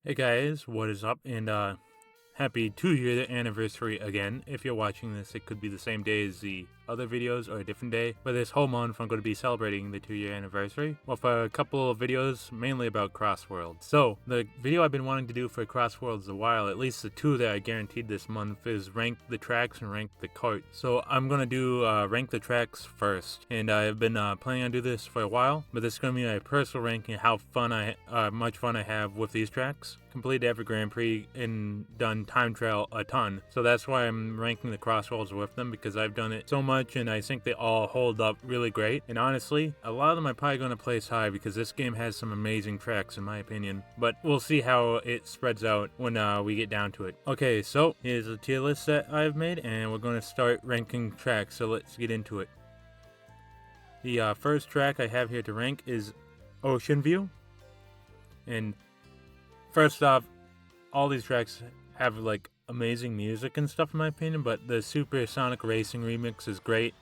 Hey guys, what is up? And happy 2-year anniversary again. If you're watching this, it could be the same day as the other videos or a different day. But this whole month, I'm going to be celebrating the 2-year anniversary with a couple of videos, mainly about CrossWorlds. So, the video I've been wanting to do for CrossWorlds a while, at least the two that I guaranteed this month, is rank the tracks and rank the cart. So, I'm going to do rank the tracks first. And I've been planning on doing this for a while, but this is going to be my personal ranking of how much fun I have with these tracks. Completed every Grand Prix and done time trial a ton, so that's why I'm ranking the CrossWorlds with them, because I've done it so much and I think they all hold up really great. And honestly, a lot of them are probably going to place high because this game has some amazing tracks in my opinion, but we'll see how it spreads out when we get down to it. Okay, so here's a tier list that I've made and we're going to start ranking tracks, so let's get into it. The first track I have here to rank is Ocean View. And first off, all these tracks have like amazing music and stuff in my opinion, but the Supersonic Racing remix is great.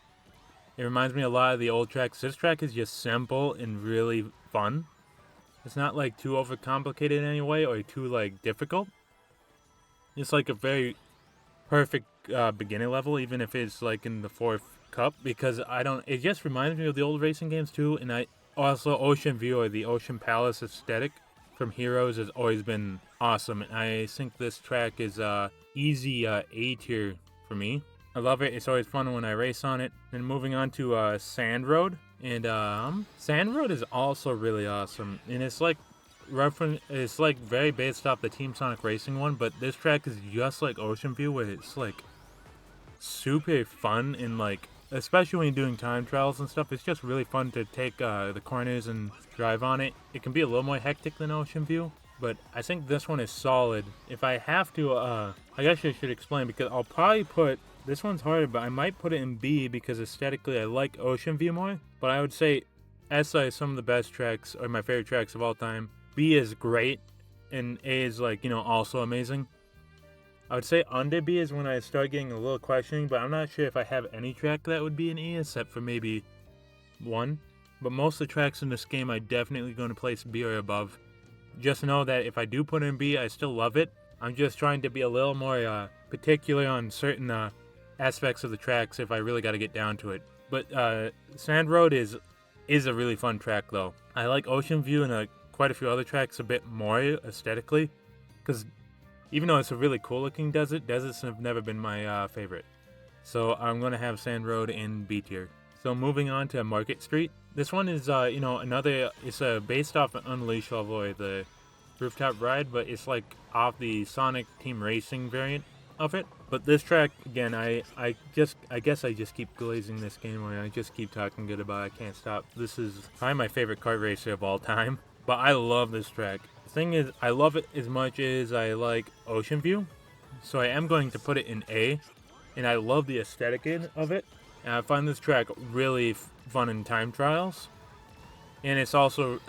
It reminds me a lot of the old tracks. This track is just simple and really fun. It's not like too overcomplicated in any way or too like difficult. It's like a very perfect beginner level, even if it's like in the 4th cup, because it just reminds me of the old racing games too. And I also, Ocean View or the Ocean Palace aesthetic from Heroes has always been awesome, and I think this track is easy A tier for me. I love it. It's always fun when I race on it. And moving on to Sand Road, and Sand Road is also really awesome, and it's like very based off the Team Sonic Racing one, but this track is just like Ocean View, where it's like super fun and like, especially when you're doing time trials and stuff, it's just really fun to take the corners and drive on it. It can be a little more hectic than Ocean View, but I think this one is solid. If I have to, I guess I should explain, because I'll probably put, this one's harder, but I might put it in B because aesthetically I like Ocean View more. But I would say S is some of the best tracks, or my favorite tracks of all time. B is great, and A is like, also amazing. I would say under B is when I start getting a little questioning, but I'm not sure if I have any track that would be an E except for maybe one. But most of the tracks in this game I definitely going to place B or above. Just know that if I do put in B, I still love it. I'm just trying to be a little more particular on certain aspects of the tracks if I really got to get down to it. But Sand Road is a really fun track though. I like Ocean View and quite a few other tracks a bit more aesthetically, because even though it's a really cool looking desert, deserts have never been my favorite. So I'm going to have Sand Road in B tier. So moving on to Market Street. This one is, it's based off an Unleashed level, or the rooftop ride, but it's like off the Sonic Team Racing variant of it. But this track, again, I guess I just keep glazing this game, or I just keep talking good about it. I can't stop. This is probably my favorite kart racer of all time. But I love this track. The thing is, I love it as much as I like Ocean View, so I am going to put it in A, and I love the aesthetic of it, and I find this track really fun in time trials, and it's also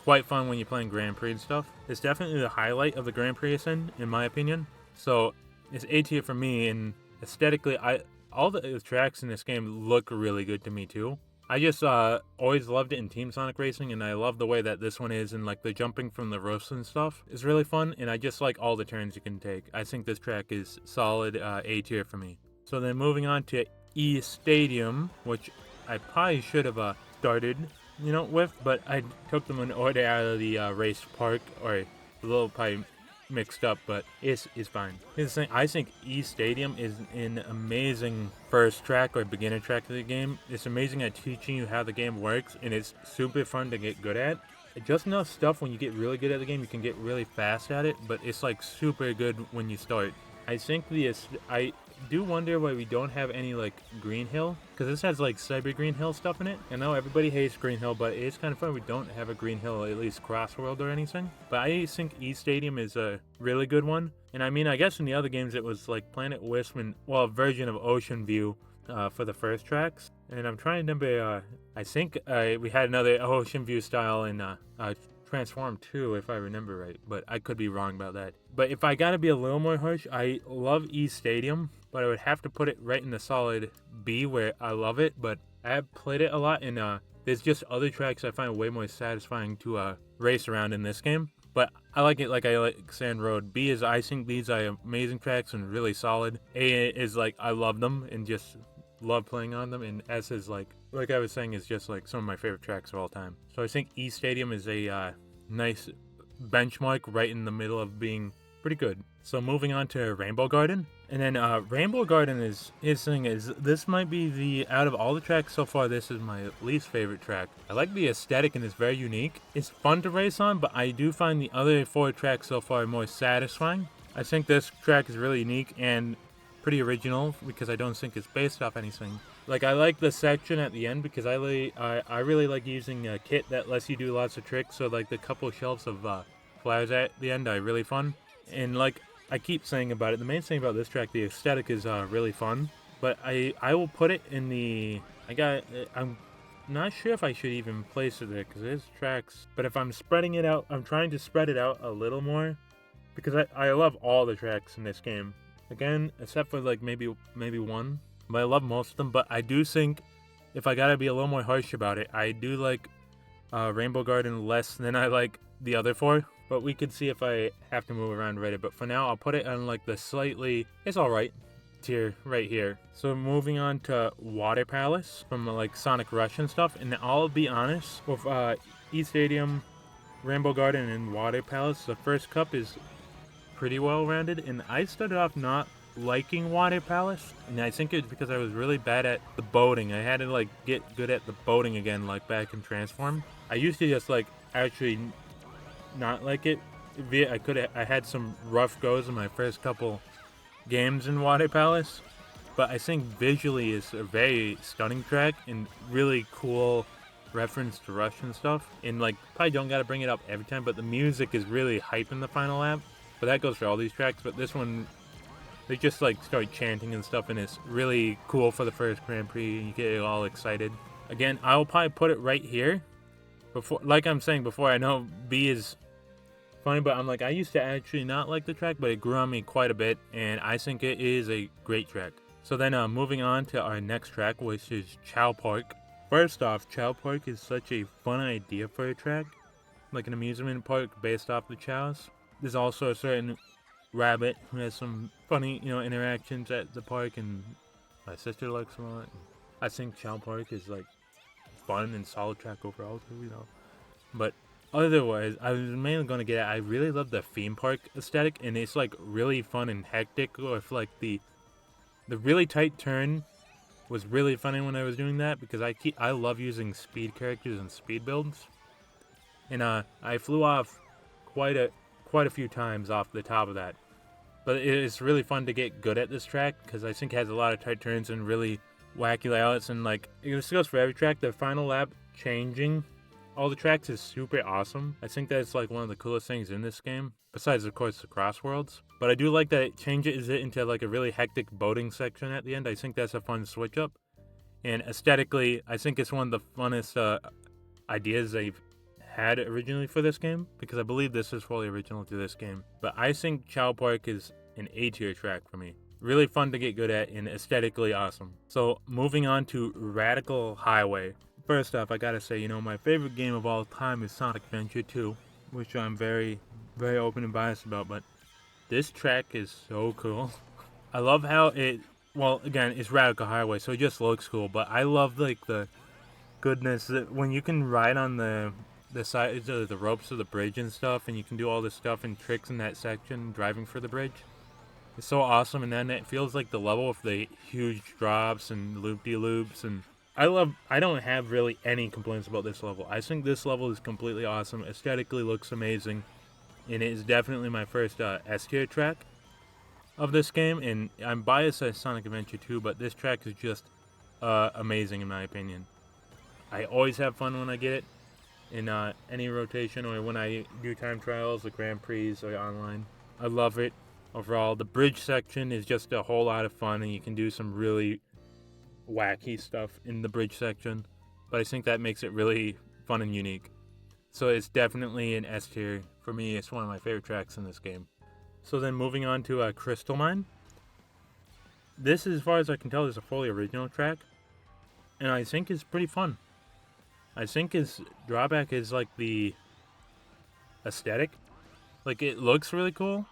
quite fun when you're playing Grand Prix and stuff. It's definitely the highlight of the Grand Prix ascent, in my opinion, so it's A tier for me, and aesthetically, all the tracks in this game look really good to me too. I just always loved it in Team Sonic Racing, and I love the way that this one is, and like the jumping from the roofs and stuff is really fun, and I just like all the turns you can take. I think this track is solid A tier for me. So then moving on to E Stadium, which I probably should have started, with, but I took them in order out of the race park, or a little probably mixed up, but it's fine. Here's the thing, I think E Stadium is an amazing first track or beginner track of the game. It's amazing at teaching you how the game works, and it's super fun to get good at. Just enough stuff when you get really good at the game, you can get really fast at it, but it's like super good when you start. I think I do wonder why we don't have any like Green Hill, because this has like Cyber Green Hill stuff in it. I know everybody hates Green Hill, but it's kind of fun we don't have a Green Hill, at least CrossWorld or anything. But I think E Stadium is a really good one. And I mean, I guess in the other games it was like Planet Wisp and, well, a version of Ocean View for the first tracks. And I'm trying to remember, I think we had another Ocean View style in Transform 2, if I remember right, but I could be wrong about that. But if I gotta be a little more harsh, I love E Stadium, but I would have to put it right in the solid B, where I love it, but I have played it a lot, and there's just other tracks I find way more satisfying to race around in this game. but I like it like I like Sand Road. B is, I think these are amazing tracks and really solid. A is like, I love them and just love playing on them. And S is like I was saying, is just like some of my favorite tracks of all time. So I think E Stadium is a nice benchmark right in the middle of being pretty good. So moving on to Rainbow Garden. And then Rainbow Garden is, his thing is, this might be the, out of all the tracks so far, this is my least favorite track. I like the aesthetic and it's very unique. It's fun to race on, but I do find the other 4 tracks so far more satisfying. I think this track is really unique and pretty original because I don't think it's based off anything. Like, I like the section at the end because I really like using a kit that lets you do lots of tricks. So like the couple shelves of flowers at the end are really fun. And like I keep saying about it, the main thing about this track, the aesthetic is really fun. But I will put it in the, I'm not sure if I should even place it there because there's tracks. But if I'm spreading it out, I'm trying to spread it out a little more because I love all the tracks in this game. Again, except for like maybe one. But I love most of them. But I do think, if I gotta be a little more harsh about it, I do like Rainbow Garden less than I like the other 4. But we could see if I have to move around Reddit. But for now, I'll put it on like the slightly, it's alright tier right here. So moving on to Water Palace from like Sonic Rush and stuff. And I'll be honest, with E Stadium, Rainbow Garden, and Water Palace, the first cup is pretty well rounded. And I started off not liking Water Palace, and I think it's because I was really bad at the boating. I had to like get good at the boating again, like back in Transform. I used to just like actually not like it. I had some rough goes in my first couple games in Water Palace, but I think visually it's a very stunning track and really cool reference to Rush and stuff. And like, probably don't gotta bring it up every time, but the music is really hype in the final lap. But that goes for all these tracks, but this one, they just like start chanting and stuff, and it's really cool for the first Grand Prix, and you get all excited. Again, I'll probably put it right here. Before, like I'm saying before, I know B is funny, but I'm like, I used to actually not like the track, but it grew on me quite a bit, and I think it is a great track. So then moving on to our next track, which is Chow Park. First off, Chow Park is such a fun idea for a track, like an amusement park based off the chows. There's also a certain rabbit who has some funny, interactions at the park, and my sister likes them a lot. I think Chow Park is like fun and solid track overall too, But otherwise, I was mainly going to get at, I really love the theme park aesthetic, and it's like really fun and hectic with like the really tight turn was really funny when I was doing that, because I love using speed characters and speed builds. And I flew off quite a few times off the top of that. But it's really fun to get good at this track, because I think it has a lot of tight turns and really wacky layouts, and like, this goes for every track. The final lap changing all the tracks is super awesome. I think that's like one of the coolest things in this game, besides of course the CrossWorlds. But I do like that it changes it into like a really hectic boating section at the end. I think that's a fun switch up. And aesthetically, I think it's one of the funnest ideas they've had originally for this game, because I believe this is fully original to this game. But I think Chow Park is an A tier track for me. Really fun to get good at and aesthetically awesome. So moving on to Radical Highway. First off, I gotta say, my favorite game of all time is Sonic Adventure 2, which I'm very, very open and biased about, but this track is so cool. I love how again, it's Radical Highway, so it just looks cool, but I love like the goodness that when you can ride on the sides of the ropes of the bridge and stuff, and you can do all this stuff and tricks in that section driving for the bridge. It's so awesome, and then it feels like the level with the huge drops and loop-de-loops, and I don't have really any complaints about this level. I think this level is completely awesome, aesthetically looks amazing, and it is definitely my first S tier track of this game, and I'm biased at Sonic Adventure 2, but this track is just amazing in my opinion. I always have fun when I get it in any rotation, or when I do time trials, the Grand Prix, or online. I love it. Overall, the bridge section is just a whole lot of fun, and you can do some really wacky stuff in the bridge section, but I think that makes it really fun and unique. So it's definitely an S tier. For me, it's one of my favorite tracks in this game. So then moving on to Crystal Mine. This, as far as I can tell, is a fully original track, and I think it's pretty fun. I think its drawback is like the aesthetic. Like, it looks really cool,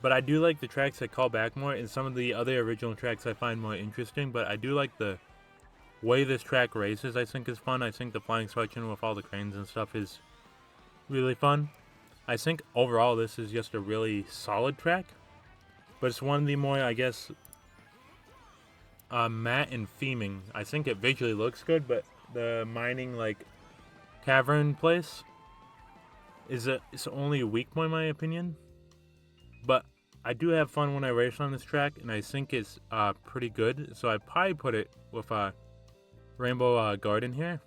but I do like the tracks that call back more, and some of the other original tracks I find more interesting, but I do like the way this track races. I think is fun. I think the flying section with all the cranes and stuff is really fun. I think overall this is just a really solid track, but it's one of the more, I guess, matte and theming. I think it visually looks good, but the mining, like, cavern place is it's only a weak point in my opinion. But I do have fun when I race on this track, and I think it's pretty good. So I probably put it with Rainbow Garden here.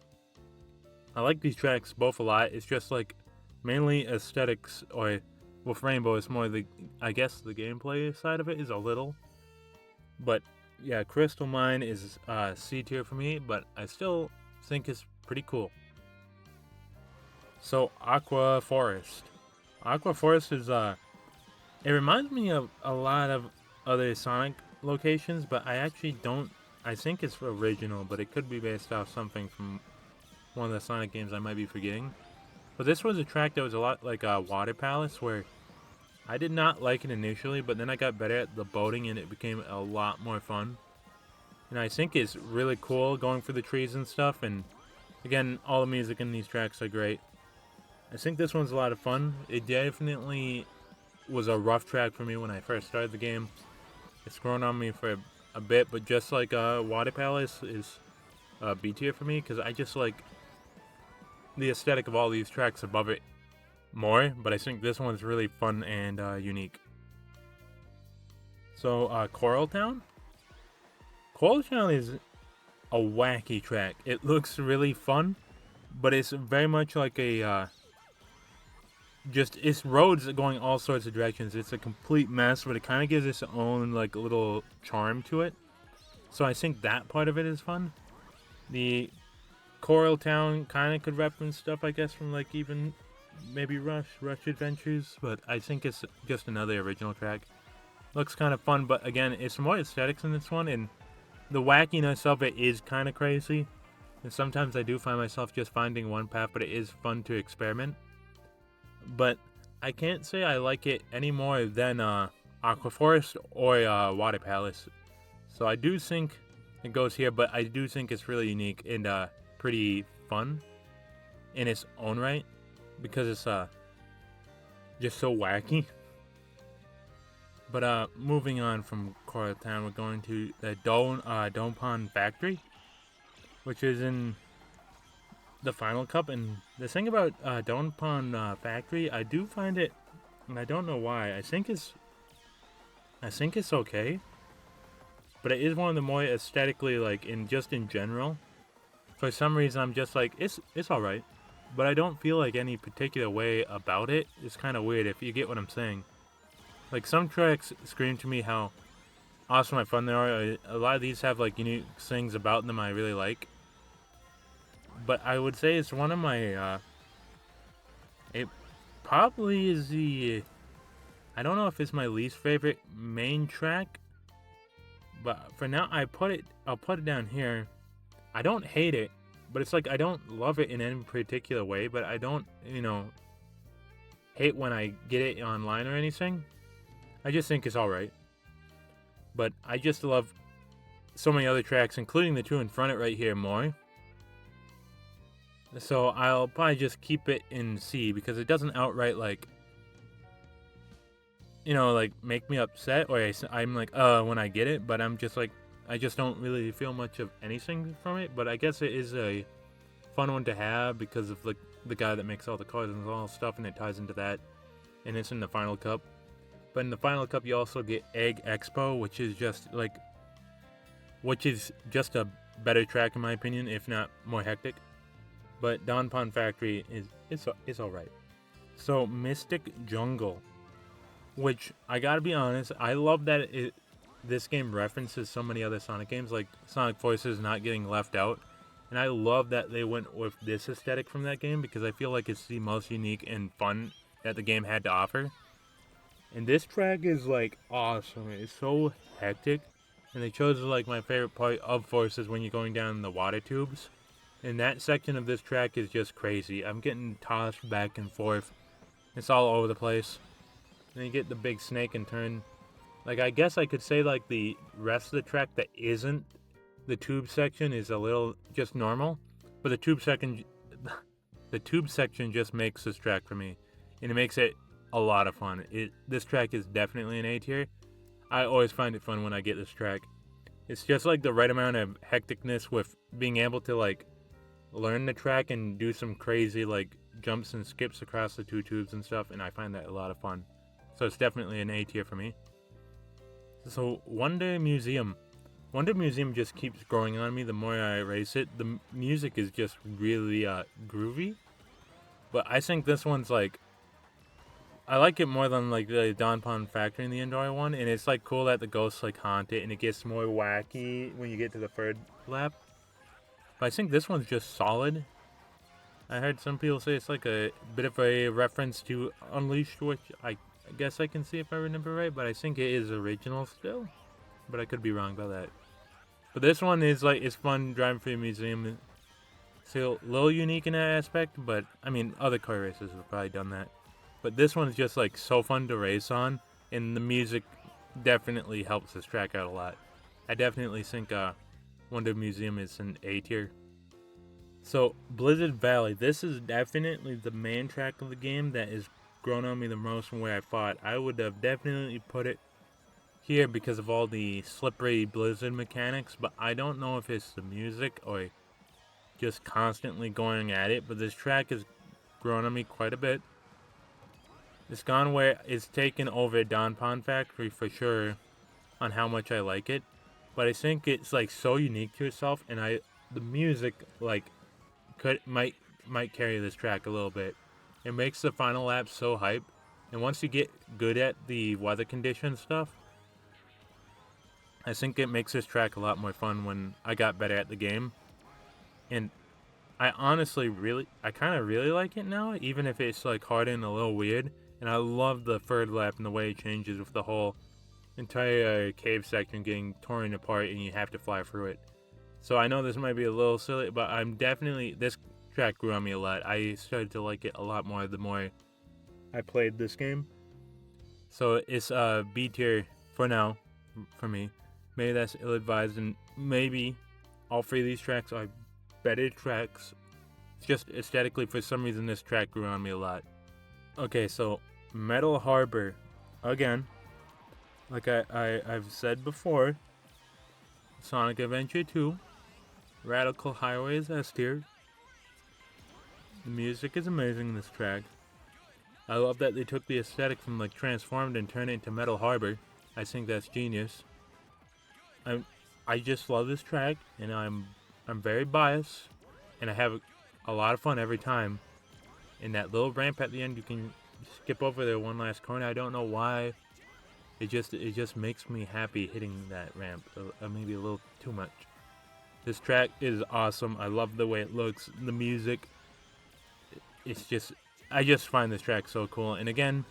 I like these tracks both a lot. It's just like mainly aesthetics, or with Rainbow, it's more I guess the gameplay side of it is a little. But yeah, Crystal Mine is C tier for me, but I still think it's pretty cool. So Aqua Forest. Aqua Forest is it reminds me of a lot of other Sonic locations, but I actually don't. I think it's original, but it could be based off something from one of the Sonic games I might be forgetting. But this was a track that was a lot like Water Palace, where I did not like it initially, but then I got better at the boating and it became a lot more fun. And I think it's really cool going for the trees and stuff, and again, all the music in these tracks are great. I think this one's a lot of fun. It definitely was a rough track for me when I first started the game. It's grown on me for a bit, but just like Water Palace is B tier for me, because I just like the aesthetic of all these tracks above it more, but I think this one's really fun and unique. So Coral Town? Coral Town is a wacky track. It looks really fun, but it's very much like a it's roads going all sorts of directions. It's a complete mess, but it kind of gives its own like little charm to it. So I think that part of it is fun. The Coral Town kind of could reference stuff, I guess, from like even maybe Rush Adventures, but I think it's just another original track. Looks kind of fun, but again, it's more aesthetics in this one, and the wackiness of it is kind of crazy. And sometimes I do find myself just finding one path, but it is fun to experiment. But I can't say I like it any more than Aqua Forest or Water Palace. So I do think it goes here, but I do think it's really unique and pretty fun in its own right, because it's just so wacky. But moving on from Coral Town, we're going to the Dome Pond Factory, which is in the Final Cup. And the thing about Dome Pond Factory, I do find it, and I don't know why. I think it's okay, but it is one of the more aesthetically, like, in general. For some reason, I'm just like, it's all right, but I don't feel like any particular way about it. It's kind of weird, if you get what I'm saying. Like, some tracks scream to me how awesome and fun they are. A lot of these have like unique things about them I really like. But I would say it's one of my, it probably is I don't know if it's my least favorite main track, but for now I'll put it down here. I don't hate it, but it's like I don't love it in any particular way, but I don't, hate when I get it online or anything. I just think it's alright. But I just love so many other tracks, including the two in front of it right here, more. So I'll probably just keep it in C, because it doesn't outright, like, make me upset, or I'm like, when I get it, but I'm just like, I just don't really feel much of anything from it. But I guess it is a fun one to have because of the guy that makes all the cars and all stuff, and it ties into that, and it's in the Final Cup. But in the Final Cup, you also get Egg Expo, which is just a better track in my opinion, if not more hectic. But Dawn Pond Factory is alright. So Mystic Jungle, which I gotta be honest, I love that this game references so many other Sonic games, like Sonic Forces not getting left out. And I love that they went with this aesthetic from that game, because I feel like it's the most unique and fun that the game had to offer. And this track is like awesome. It's so hectic. And they chose like my favorite part of Forces when you're going down the water tubes. And that section of this track is just crazy. I'm getting tossed back and forth. It's all over the place. then you get the big snake and turn. Like, I guess I could say like the rest of the track that isn't the tube section is a little just normal, but the tube section just makes this track for me, and it makes it a lot of fun. This track is definitely an A tier. I always find it fun when I get this track. It's just like the right amount of hecticness with being able to like learn the track and do some crazy like jumps and skips across the two tubes and stuff, and I find that a lot of fun. So it's definitely an A tier for me. So Wonder Museum just keeps growing on me the more I race it. The music is just really groovy, but I think this one's like, I like it more than like the Don Pond Factory in the indoor one, and it's like cool that the ghosts like haunt it, and it gets more wacky when you get to the third lap. But I think this one's just solid. I heard some people say it's like a bit of a reference to Unleashed, which I guess I can see if I remember right, but I think it is original still. But I could be wrong about that. But this one is like, it's fun driving through the museum. It's a little unique in that aspect, but I mean, other car races have probably done that. But this one's just like so fun to race on, and the music definitely helps this track out a lot. I definitely think Wonder Museum is an A tier. So Blizzard Valley, this is definitely the main track of the game that has grown on me the most from where I fought. I would have definitely put it here because of all the slippery Blizzard mechanics, but I don't know if it's the music or just constantly going at it, but this track has grown on me quite a bit. It's gone where it's taken over Don Pond Factory for sure on how much I like it, but I think it's like so unique to itself, and the music like might carry this track a little bit. It makes the final lap so hype, and once you get good at the weather condition stuff, I think it makes this track a lot more fun when I got better at the game. And I honestly I kind of really like it now, even if it's like hard and a little weird. And I love the third lap and the way it changes with the whole entire cave section getting torn apart and you have to fly through it. So I know this might be a little silly, but this track grew on me a lot. I started to like it a lot more the more I played this game. So it's B tier for now for me. Maybe that's ill-advised, and maybe all three of these tracks are better tracks. Just aesthetically, for some reason, this track grew on me a lot. Okay, so Metal Harbor, again, like I've said before, Sonic Adventure 2, Radical Highways S tier. The music is amazing in this track. I love that they took the aesthetic from like Transformed and turned it into Metal Harbor. I think that's genius. I just love this track, and I'm very biased, and I have a lot of fun every time. In that little ramp at the end, you can skip over there one last corner. I don't know why. It just makes me happy hitting that ramp. Maybe a little too much. This track is awesome. I love the way it looks. The music. I just find this track so cool. And again,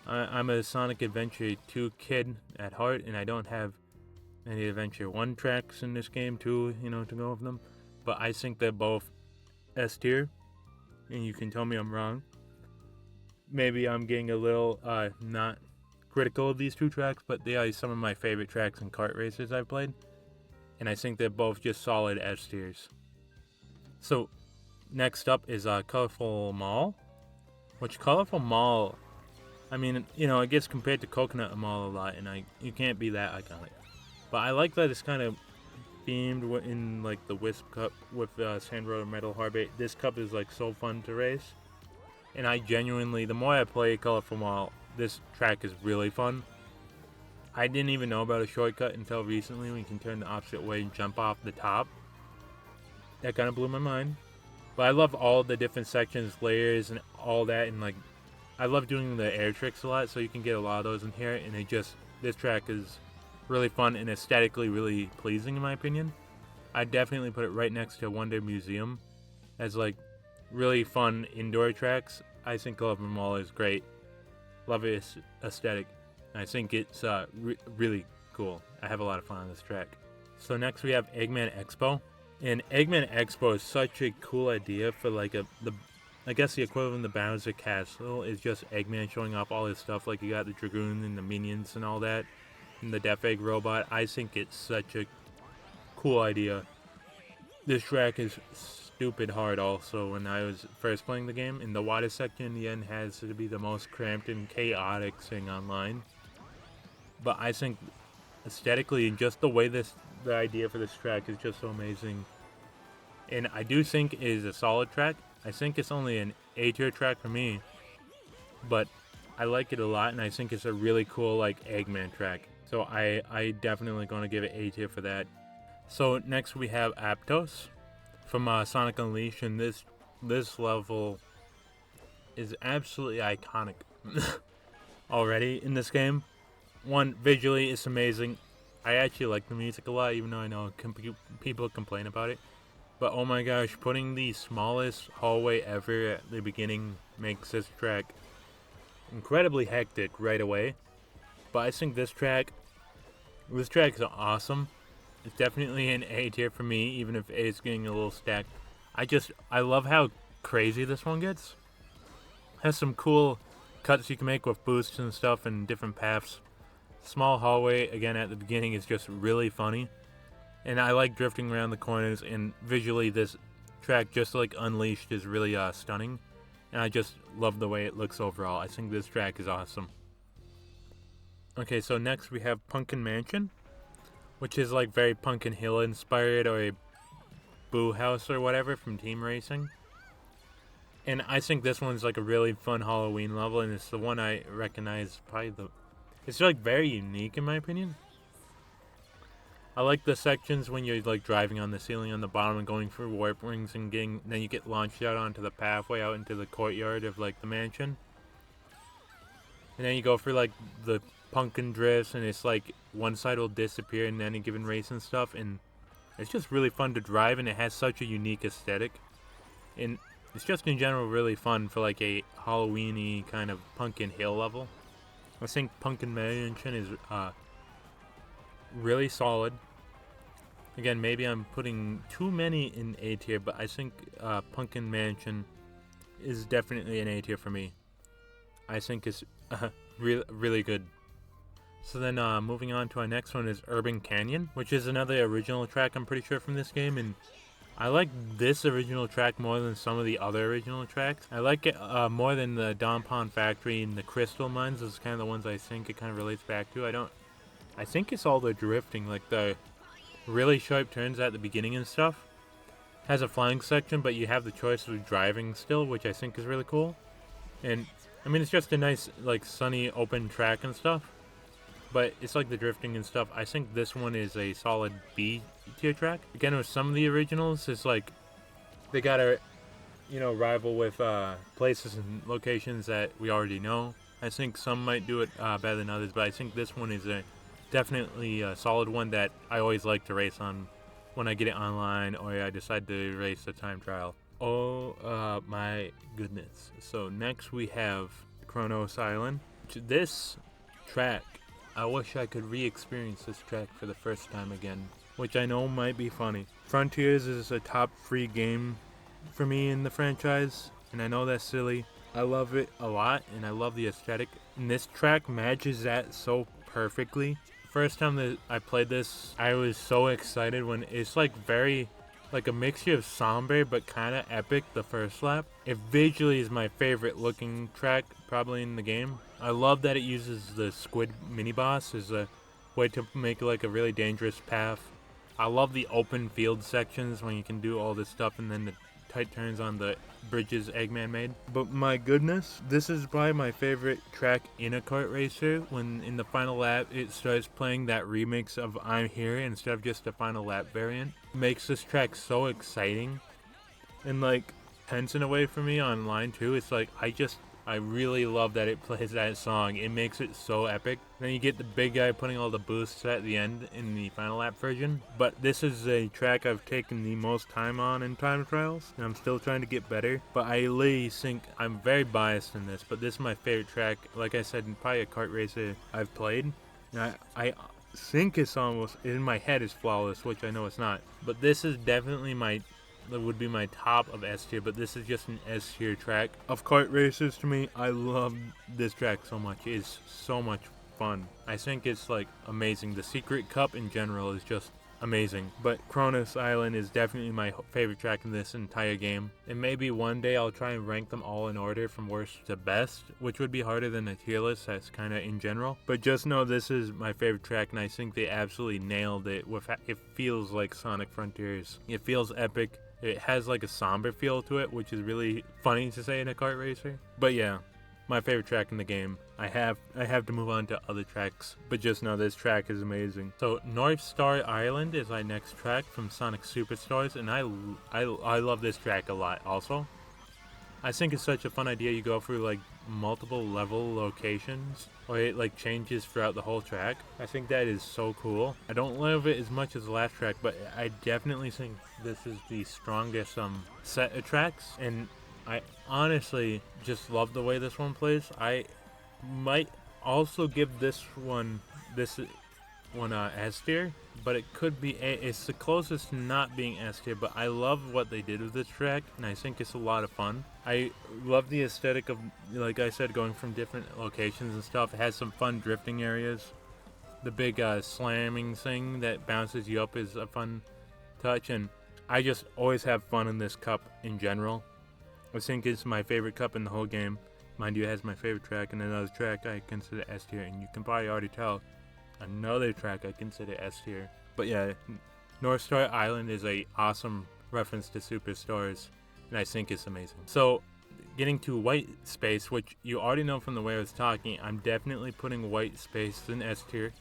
I'm a Sonic Adventure 2 kid at heart, and I don't have any Adventure 1 tracks in this game too, to go with them. But I think they're both S tier. And you can tell me I'm wrong. Maybe I'm getting a little not critical of these two tracks, but they are some of my favorite tracks in kart races I've played, and I think they're both just solid S tiers. So next up is Colorful Mall, which Colorful Mall, I mean, it gets compared to Coconut Mall a lot, and you can't be that iconic. But I like that it's kind of themed in like the Wisp Cup with Sand Road and Metal Harbor. This cup is like so fun to race, and I genuinely, the more I play Colorful Mall, this track is really fun. I didn't even know about a shortcut until recently when you can turn the opposite way and jump off the top. That kind of blew my mind. But I love all the different sections, layers, and all that, and like I love doing the air tricks a lot, so you can get a lot of those in here, and this track is really fun and aesthetically really pleasing in my opinion. I definitely put it right next to Wonder Museum as like really fun indoor tracks. I think Colorful Mall is great. Love its aesthetic. I think it's really cool. I have a lot of fun on this track. So next we have Eggman Expo. And Eggman Expo is such a cool idea for like the I guess the equivalent of Bowser Castle is just Eggman showing off all his stuff, like you got the Dragoon and the minions and all that, and the Death Egg robot. I think it's such a cool idea. This track is stupid hard also when I was first playing the game, and the water section in the end has to be the most cramped and chaotic thing online. But I think aesthetically and just the way the idea for this track is just so amazing. And I do think it is a solid track. I think it's only an A tier track for me, but I like it a lot, and I think it's a really cool like Eggman track. So I definitely gonna give it A tier for that. So next we have Aptos from Sonic Unleashed, and this level is absolutely iconic already in this game. One, visually it's amazing. I actually like the music a lot, even though I know people complain about it. But oh my gosh, putting the smallest hallway ever at the beginning makes this track incredibly hectic right away. But I think this track is awesome. It's definitely an A tier for me, even if A is getting a little stacked. I love how crazy this one gets. Has some cool cuts you can make with boosts and stuff and different paths. Small hallway again at the beginning is just really funny. And I like drifting around the corners, and visually this track, just like Unleashed, is really stunning. And I just love the way it looks overall. I think this track is awesome. Okay, so next we have Pumpkin Mansion, which is like very Pumpkin Hill inspired, or a Boo House or whatever from Team Racing. And I think this one's like a really fun Halloween level, and it's the one I recognize it's like very unique in my opinion. I like the sections when you're like driving on the ceiling on the bottom and going through warp rings and then you get launched out onto the pathway out into the courtyard of like the mansion. And then you go through like the pumpkin drifts, and it's like one side will disappear in any given race and stuff, and it's just really fun to drive, and it has such a unique aesthetic. And it's just in general really fun for like a Halloween-y kind of Pumpkin Hill level. I think Pumpkin Mansion is really solid. Again, maybe I'm putting too many in A tier, but I think Pumpkin Mansion is definitely an A tier for me. I think it's really good. So then moving on to our next one is Urban Canyon, which is another original track I'm pretty sure from this game, and I like this original track more than some of the other original tracks. I like it more than the Don Pond Factory and the Crystal Mines. Those are kind of the ones I think it kind of relates back to. I think it's all the drifting, like the really sharp turns at the beginning and stuff. Has a flying section, but you have the choice of driving still, which I think is really cool. And I mean, it's just a nice like sunny open track and stuff. But it's like the drifting and stuff. I think this one is a solid B tier track. Again, with some of the originals, it's like they gotta, rival with places and locations that we already know. I think some might do it better than others, but I think this one is definitely a solid one that I always like to race on when I get it online or I decide to race a time trial. Oh my goodness. So next we have Kronos Island. This track, I wish I could re-experience this track for the first time again, which I know might be funny. Frontiers is a top 3 game for me in the franchise, and I know that's silly. I love it a lot, and I love the aesthetic. And this track matches that so perfectly. First time that I played this, I was so excited when it's like very, like a mixture of somber but kind of epic the first lap. It visually is my favorite looking track probably in the game. I love that it uses the squid mini boss as a way to make like a really dangerous path. I love the open field sections when you can do all this stuff and then the tight turns on the bridges Eggman made. But my goodness, this is probably my favorite track in a kart racer. When in the final lap it starts playing that remix of I'm Here instead of just a final lap variant. It makes this track so exciting and like tense in a way for me on line 2. It's like I really love that it plays that song. It makes it so epic. Then you get the big guy putting all the boosts at the end in the final lap version. But this is a track I've taken the most time on in time trials, and I'm still trying to get better. But I really think I'm very biased in this, but this is my favorite track. Like I said, probably a kart racer I've played. And I think it's almost, in my head, is flawless, which I know it's not. But this is definitely my that would be my top of S tier, but this is just an S tier track of kart races to me. I love this track so much. It is so much fun. I think it's like amazing. The Secret Cup in general is just amazing, but Kronos Island is definitely my favorite track in this entire game, and maybe one day I'll try and rank them all in order from worst to best, which would be harder than a tier list. That's kind of in general, but just know this is my favorite track, and I think they absolutely nailed it. With it feels like Sonic Frontiers. It feels epic. It has like a somber feel to it, which is really funny to say in a kart racer. But yeah, my favorite track in the game. I have to move on to other tracks, but just know this track is amazing. So North Star Island is our next track from Sonic Superstars, and I love this track a lot also. I think it's such a fun idea. You go through like multiple level locations, or it like changes throughout the whole track. I think that is so cool. I don't love it as much as the last track, but I definitely think this is the strongest set of tracks, and I honestly just love the way this one plays. I might also give this one S tier, but it could be it's the closest to not being S tier, but I love what they did with this track, and I think it's a lot of fun. I love the aesthetic of, like I said, going from different locations and stuff. It has some fun drifting areas. The big slamming thing that bounces you up is a fun touch, and I just always have fun in this cup in general. I think it's my favorite cup in the whole game. Mind you, it has my favorite track and another track I consider S tier, and you can probably already tell another track I consider S tier. But yeah, North Star Island is a awesome reference to Superstars, and I think it's amazing. So, getting to White Space, which you already know from the way I was talking, I'm definitely putting White Space in S tier,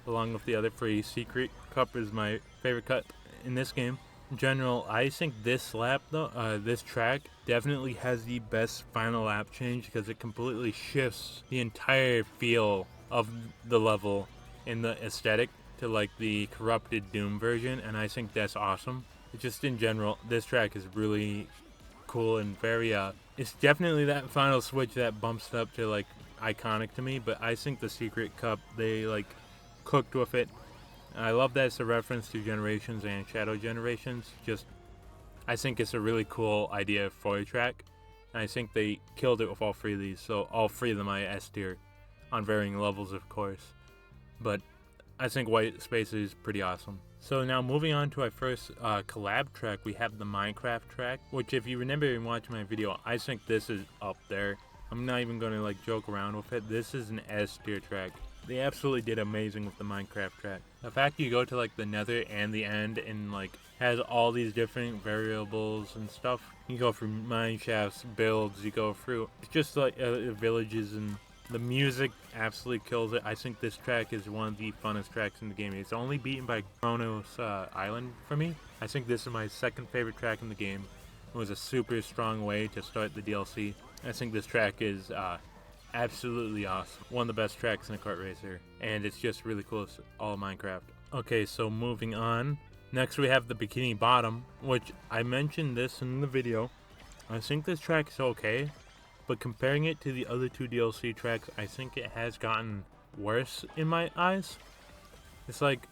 along with the other three. Secret Cup is my favorite cup in this game. In general, I think this lap though, this track definitely has the best final lap change, because it completely shifts the entire feel of the level in the aesthetic to like the corrupted Doom version, and I think that's awesome. Just in general, this track is really cool and very it's definitely that final switch that bumps it up to like iconic to me, but I think the Secret Cup, they like cooked with it. I love that it's a reference to Generations and Shadow Generations. Just, I think it's a really cool idea for a track, and I think they killed it with all three of these. So all three of them I S tier, on varying levels of course. But I think White Space is pretty awesome. So now moving on to our first collab track, we have the Minecraft track, which if you remember in watching my video, I think this is up there. I'm not even going to like joke around with it. This is an S tier track. They absolutely did amazing with the Minecraft track. The fact you go to like the nether and the end and like has all these different variables and stuff. You go through mine shafts, builds, you go through just like villages, and the music absolutely kills it. I think this track is one of the funnest tracks in the game. It's only beaten by Kronos Island for me. I think this is my second favorite track in the game. It was a super strong way to start the DLC. I think this track is absolutely awesome. One of the best tracks in a kart racer, and it's just really cool. It's all Minecraft. Okay, so moving on. Next we have the Bikini Bottom, which I mentioned this in the video. I think this track is okay, but comparing it to the other two DLC tracks, I think it has gotten worse in my eyes. It's like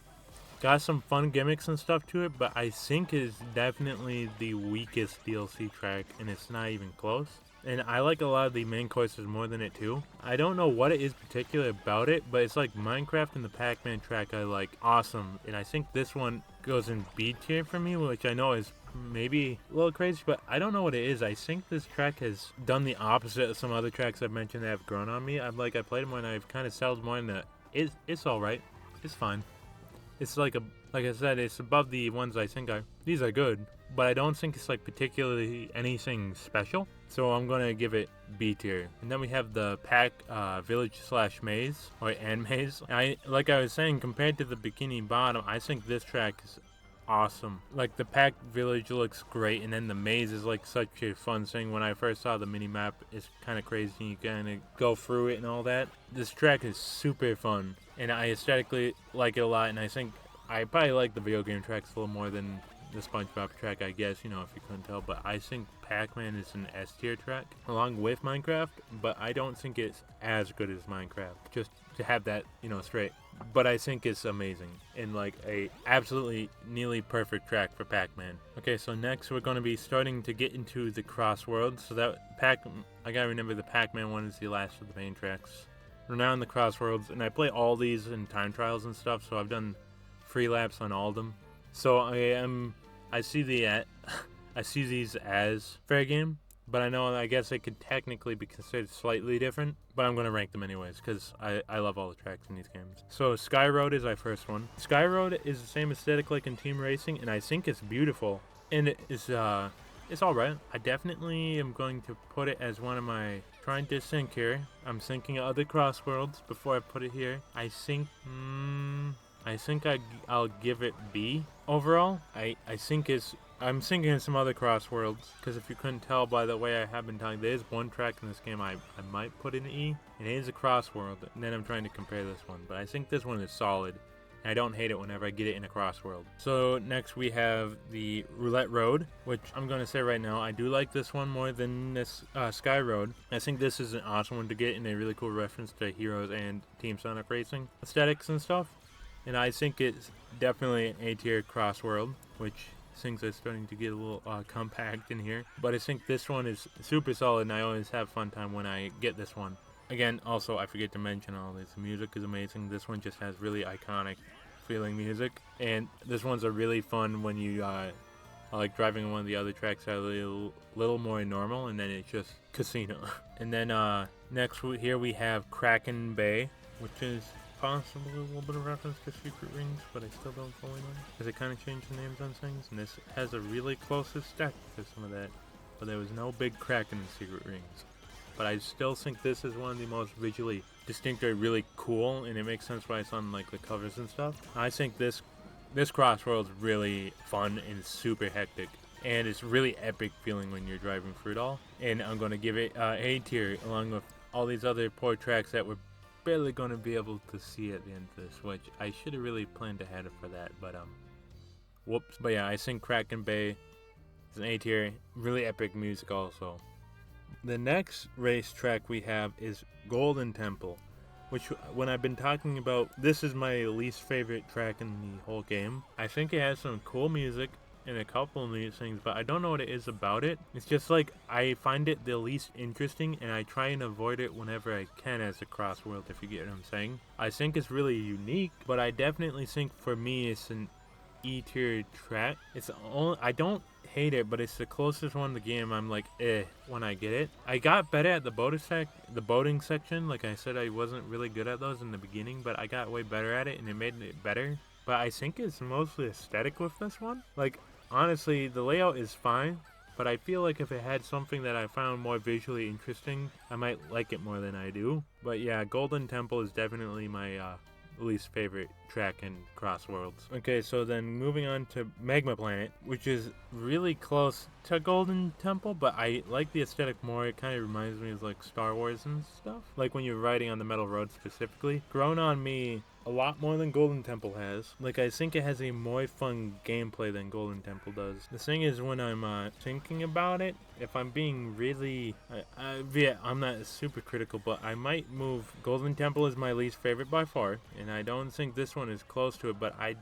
got some fun gimmicks and stuff to it, but I think it is definitely the weakest DLC track, and it's not even close. And I like a lot of the main courses more than it too. I don't know what it is particular about it, but it's like Minecraft and the Pac-Man track I like awesome. And I think this one goes in B tier for me, which I know is maybe a little crazy, but I don't know what it is. I think this track has done the opposite of some other tracks I've mentioned that have grown on me. I played them when I've kind of settled more in the, it's alright. It's fine. It's like I said, it's above the ones I think these are good, but I don't think it's like particularly anything special. So I'm gonna give it B tier. And then we have the Pack Village / Maze, or Maze. Like I was saying, compared to the Bikini Bottom, I think this track is awesome. Like the Pack Village looks great, and then the maze is like such a fun thing. When I first saw the mini map, it's kind of crazy. You kind of go through it and all that. This track is super fun, and I aesthetically like it a lot. And I think I probably like the video game tracks a little more than the SpongeBob track, I guess, you know, if you couldn't tell. But I think Pac-Man is an S tier track along with Minecraft, but I don't think it's as good as Minecraft. Just to have that, you know, straight. But I think it's amazing and like a absolutely nearly perfect track for Pac-Man. Okay, so next we're going to be starting to get into the CrossWorlds. So that I gotta remember the Pac-Man one is the last of the main tracks. We're now in the CrossWorlds, and I play all these in time trials and stuff, so I've done free laps on all of them. So I see these as fair game, but I guess they could technically be considered slightly different, but I'm going to rank them anyways because I love all the tracks in these games. So Sky Road is our first one. Sky Road is the same aesthetic like in Team Racing, and I think it's beautiful, and it's alright. I definitely am going to put it as one of my, trying to think here. I'm thinking of other CrossWorlds before I put it here. I think I'll give it B overall. I'm thinking of some other CrossWorlds, because if you couldn't tell by the way I have been talking, there's one track in this game I might put in E, and it is a CrossWorld, and then I'm trying to compare this one, but I think this one is solid, and I don't hate it whenever I get it in a CrossWorld. So next we have the Roulette Road, which I'm going to say right now, I do like this one more than this Sky Road. I think this is an awesome one to get, and a really cool reference to Heroes and Team Sonic Racing aesthetics and stuff. And I think it's definitely an A-tier CrossWorld, which things are starting to get a little compact in here. But I think this one is super solid, and I always have fun time when I get this one. Again, also, I forget to mention all this. The music is amazing. This one just has really iconic feeling music. And this one's a really fun when you like driving one of the other tracks that are a little more normal, and then it's just casino. And then next here we have Kraken Bay, which is possibly a little bit of reference to Secret Rings, but I still don't fully know, because they kind of changed the names on things, and this has a really closest stack to some of that, but there was no big Kraken in Secret Rings. But I still think this is one of the most visually distinct or really cool, and it makes sense why it's on like the covers and stuff. I think this CrossWorld's really fun and super hectic, and it's really epic feeling when you're driving through it all, and I'm going to give it A tier along with all these other poor tracks that were barely going to be able to see at the end of this, which I should have really planned ahead for that, but whoops. But yeah, I think Kraken Bay is an A tier, really epic music also. The next race track we have is Golden Temple, which when I've been talking about, this is my least favorite track in the whole game. I think it has some cool music in a couple of these things, but I don't know what it is about it. It's just like I find it the least interesting, and I try and avoid it whenever I can as a CrossWorld, if you get what I'm saying. I think it's really unique, but I definitely think for me it's an E-tier track. I don't hate it, but it's the closest one to the game I'm like when I get it. I got better at the boating section. Like I said, I wasn't really good at those in the beginning, but I got way better at it, and it made it better. But I think it's mostly aesthetic with this one. Like, honestly, the layout is fine, but I feel like if it had something that I found more visually interesting, I might like it more than I do. But yeah, Golden Temple is definitely my least favorite track in CrossWorlds. Okay, so then moving on to Magma Planet, which is really close to Golden Temple, but I like the aesthetic more. It kind of reminds me of like Star Wars and stuff. Like when you're riding on the metal road specifically. Grown on me a lot more than Golden Temple has. Like, I think it has a more fun gameplay than Golden Temple does. The thing is, when I'm thinking about it, if I'm being really, yeah, I'm not super critical, but I might move. Golden Temple is my least favorite by far, and I don't think this one is close to it, but I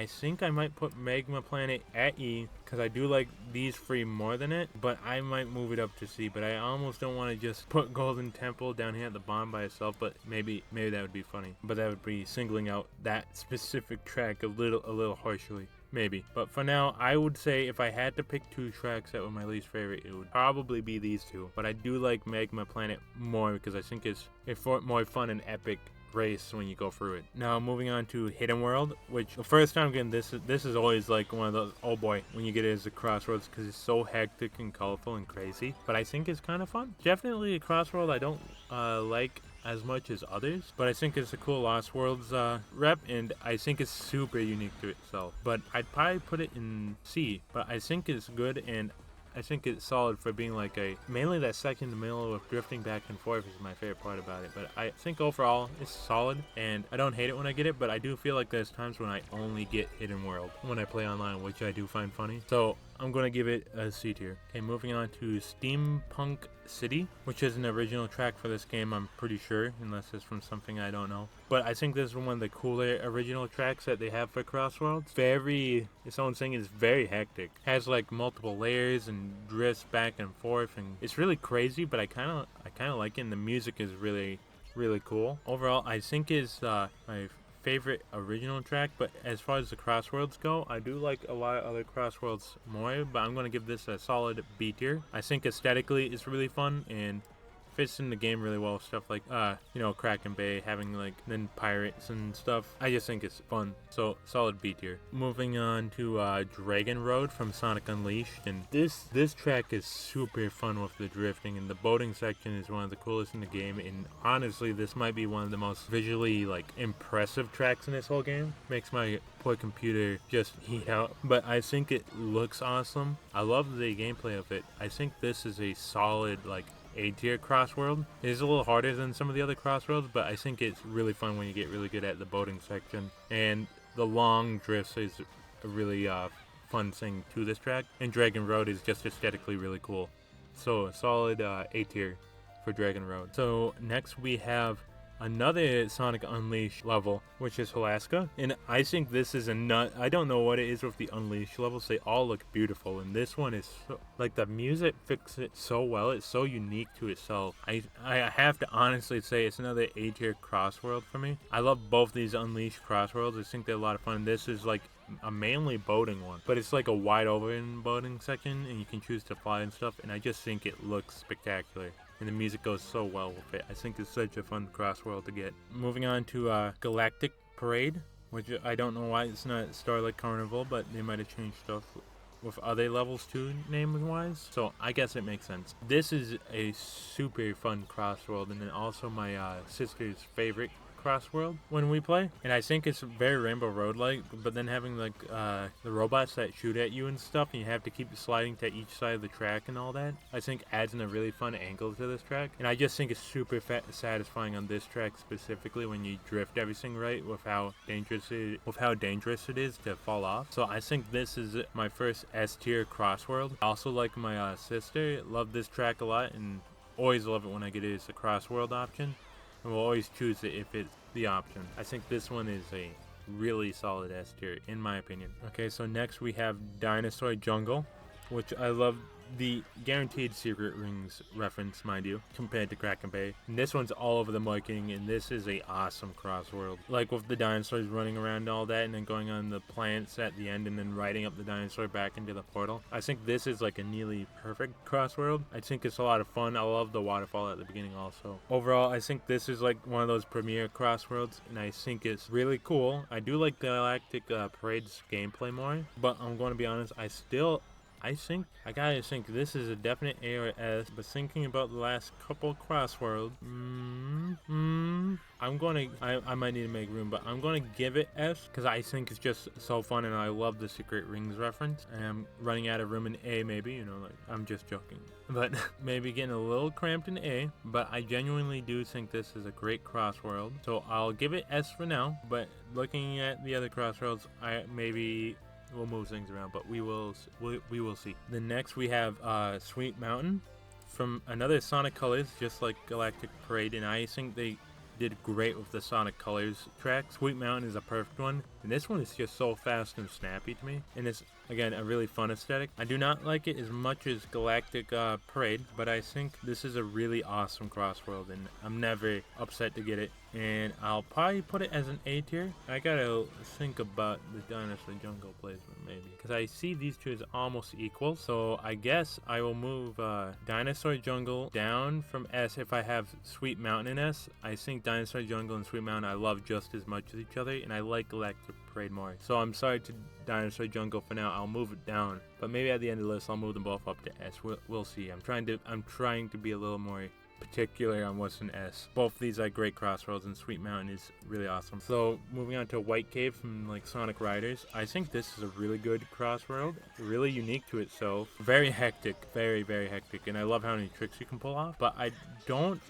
think I might put Magma Planet at E, because I do like these three more than it, but I might move it up to C. But I almost don't want to just put Golden Temple down here at the bottom by itself, but maybe that would be funny. But that would be singling out that specific track a little harshly. Maybe. But for now, I would say if I had to pick two tracks that were my least favorite, it would probably be these two. But I do like Magma Planet more because I think it's a more fun and epic race when you go through it. Now moving on to Hidden World, which the first time getting this is always like one of those, oh boy, when you get it as a CrossWorlds, because it's so hectic and colorful and crazy. But I think it's kind of fun. Definitely a CrossWorld I don't like as much as others, but I think it's a cool Lost Worlds rep, and I think it's super unique to itself. But I'd probably put it in C, but I think it's good, and I think it's solid for being like mainly that second in the middle of drifting back and forth is my favorite part about it. But I think overall it's solid, and I don't hate it when I get it, but I do feel like there's times when I only get Hidden World when I play online, which I do find funny. So I'm going to give it a C tier. Okay, moving on to Steampunk City, which is an original track for this game, I'm pretty sure, unless it's from something I don't know. But I think this is one of the cooler original tracks that they have for CrossWorlds. Its own thing is very hectic. Has like multiple layers and drifts back and forth, and it's really crazy, but I kind of like it, and the music is really, really cool. Overall, I think it's my favorite original track, but as far as the CrossWorlds go, I do like a lot of other CrossWorlds more, but I'm going to give this a solid B tier. I think aesthetically it's really fun and fits in the game really well. Stuff like Kraken Bay, having like then pirates and stuff. I just think it's fun, so solid B tier. Moving on to Dragon Road from Sonic Unleashed, and this track is super fun with the drifting, and the boating section is one of the coolest in the game, and honestly this might be one of the most visually like impressive tracks in this whole game. Makes my poor computer just heat out, but I think it looks awesome. I love the gameplay of it. I think this is a solid like A tier CrossWorld. It is a little harder than some of the other CrossWorlds, but I think it's really fun when you get really good at the boating section, and the long drifts is a really fun thing to this track, and Dragon Road is just aesthetically really cool. So a solid A tier for Dragon Road. So next we have another Sonic Unleashed level, which is Alaska, and I think this is I don't know what it is with the Unleashed levels, they all look beautiful, and this one is like the music fits it so well. It's so unique to itself. I have to honestly say it's another A tier CrossWorld for me. I love both these Unleashed CrossWorlds. I think they're a lot of fun. This is like a mainly boating one, but it's like a wide open boating section, and you can choose to fly and stuff, and I just think it looks spectacular, and the music goes so well with it. I think it's such a fun CrossWorld to get. Moving on to Galactic Parade, which I don't know why it's not Starlight Carnival, but they might have changed stuff with other levels too, name-wise, so I guess it makes sense. This is a super fun CrossWorld, and then also my sister's favorite CrossWorld when we play, and I think it's very Rainbow Road-like, but then having like the robots that shoot at you and stuff, and you have to keep sliding to each side of the track and all that, I think adds in a really fun angle to this track, and I just think it's super satisfying on this track specifically when you drift everything right with how dangerous it is to fall off. So I think this is my first S tier CrossWorld. I also like my sister, love this track a lot, and always love it when I get it as a CrossWorld option. And we'll always choose it if it's the option. I think this one is a really solid S tier, in my opinion. Okay, so next we have Dinosaur Jungle, which I love the guaranteed secret rings reference, mind you, compared to Kraken Bay. And this one's all over the marketing, and this is a awesome CrossWorld. Like with the dinosaurs running around and all that, and then going on the plants at the end, and then riding up the dinosaur back into the portal. I think this is like a nearly perfect CrossWorld. I think it's a lot of fun. I love the waterfall at the beginning also. Overall, I think this is like one of those premier CrossWorlds, and I think it's really cool. I do like Galactic Parade's gameplay more, but I'm going to be honest, I gotta think this is a definite A or S, but thinking about the last couple CrossWorlds, I might need to make room, but I'm gonna give it S, because I think it's just so fun, and I love the secret rings reference, and I'm running out of room in A maybe, like, I'm just joking, but maybe getting a little cramped in A, but I genuinely do think this is a great CrossWorld, so I'll give it S for now, but looking at the other CrossWorlds, we'll move things around, but we will see. The next we have Sweet Mountain from another Sonic Colors, just like Galactic Parade, and I think they did great with the Sonic Colors track. Sweet Mountain is a perfect one, and this one is just so fast and snappy to me, and it's again a really fun aesthetic. I do not like it as much as Galactic Parade, but I think this is a really awesome CrossWorld, and I'm never upset to get it, and I'll probably put it as an A tier. I gotta think about the Dinosaur Jungle placement maybe, because I see these two as almost equal, so I guess I will move Dinosaur Jungle down from S if I have Sweet Mountain in S. I think Dinosaur Jungle and Sweet Mountain I love just as much as each other, and I like Galactic Parade more. So I'm sorry to Dinosaur Jungle for now. I'll move it down, but maybe at the end of the list I'll move them both up to S. We'll see. I'm trying to be a little more particularly on what's an S. Both of these are great CrossWorlds, and Sweet Mountain is really awesome. So moving on to White Cave from like Sonic Riders, I think this is a really good CrossWorld, really unique to itself, very hectic, very hectic, and I love how many tricks you can pull off. But I don't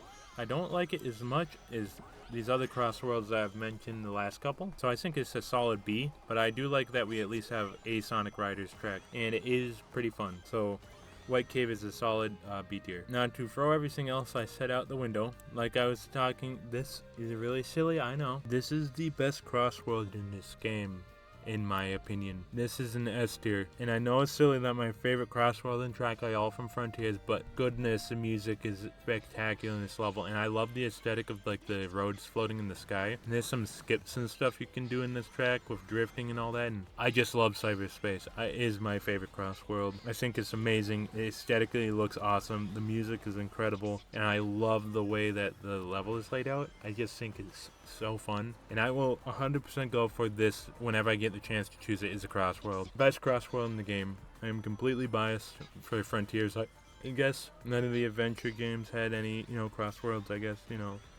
like it as much as these other CrossWorlds that I've mentioned the last couple. So I think it's a solid B, but I do like that we at least have a Sonic Riders track, and it is pretty fun. So White Cave is a solid B tier. Now to throw everything else I said out the window, like I was talking, this is really silly, I know. This is the best CrossWorld in this game, in my opinion. This is an S tier, and I know it's silly that my favorite CrossWorld and track are all from Frontiers, but goodness, the music is spectacular in this level, and I love the aesthetic of like the roads floating in the sky. And there's some skips and stuff you can do in this track with drifting and all that, and I just love cyberspace. It is my favorite CrossWorld. I think it's amazing. Aesthetically, it looks awesome. The music is incredible, and I love the way that the level is laid out. I just think it's so fun, and I will 100% go for this whenever I get the chance to choose it as a CrossWorld. Best CrossWorld in the game. I am completely biased for Frontiers. I guess none of the adventure games had any, CrossWorlds, I guess,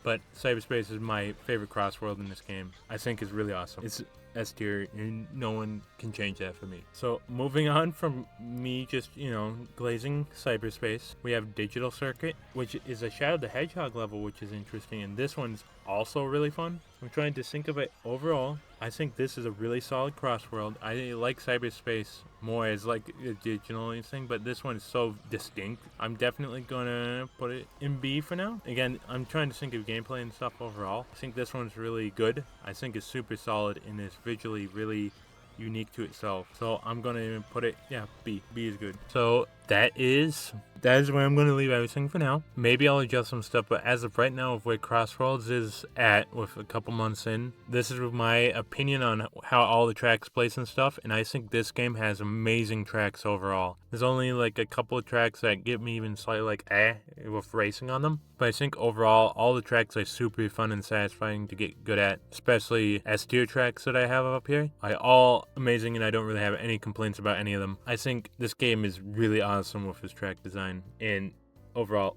But cyberspace is my favorite CrossWorld in this game. I think it's really awesome. It's S tier, and no one can change that for me. So moving on from me just, glazing cyberspace, we have Digital Circuit, which is a Shadow the Hedgehog level, which is interesting, and this one's also really fun. I'm trying to think of it overall. I think this is a really solid CrossWorld. I like cyberspace more as like a digital thing, but this one is so distinct. I'm definitely gonna put it in B for now. Again, I'm trying to think of gameplay and stuff overall. I think this one's really good. I think it's super solid and is visually really unique to itself. So I'm gonna put it, B. B is good. So that is where I'm going to leave everything for now. Maybe I'll adjust some stuff, but as of right now, of where CrossWorlds is at with a couple months in, this is my opinion on how all the tracks place and stuff, and I think this game has amazing tracks overall. There's only like a couple of tracks that get me even slightly with racing on them, but I think overall, all the tracks are super fun and satisfying to get good at, especially S tier tracks that I have up here. Are all amazing, and I don't really have any complaints about any of them. I think this game is really awesome with its track design, and overall,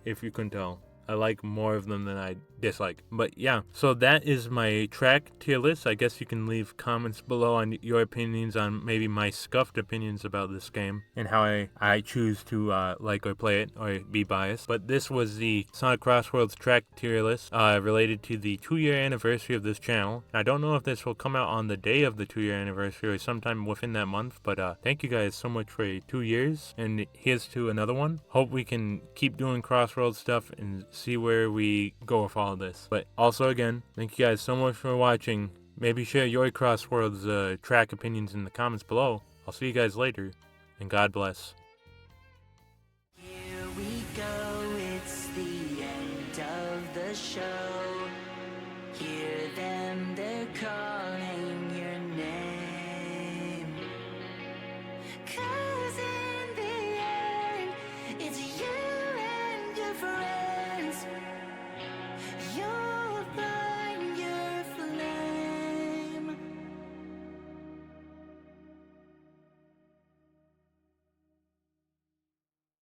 if you couldn't tell, I like more of them than I dislike. But yeah, so that is my track tier list. I guess you can leave comments below on your opinions on maybe my scuffed opinions about this game and how I choose to like or play it or be biased. But this was the Sonic CrossWorlds track tier list related to the 2-year anniversary of this channel. I don't know if this will come out on the day of the 2-year anniversary or sometime within that month, but thank you guys so much for 2 years, and here's to another one. Hope we can keep doing CrossWorlds stuff and see where we go with all of this. But also, again, thank you guys so much for watching. Maybe share your CrossWorlds track opinions in the comments below. I'll see you guys later, and God bless.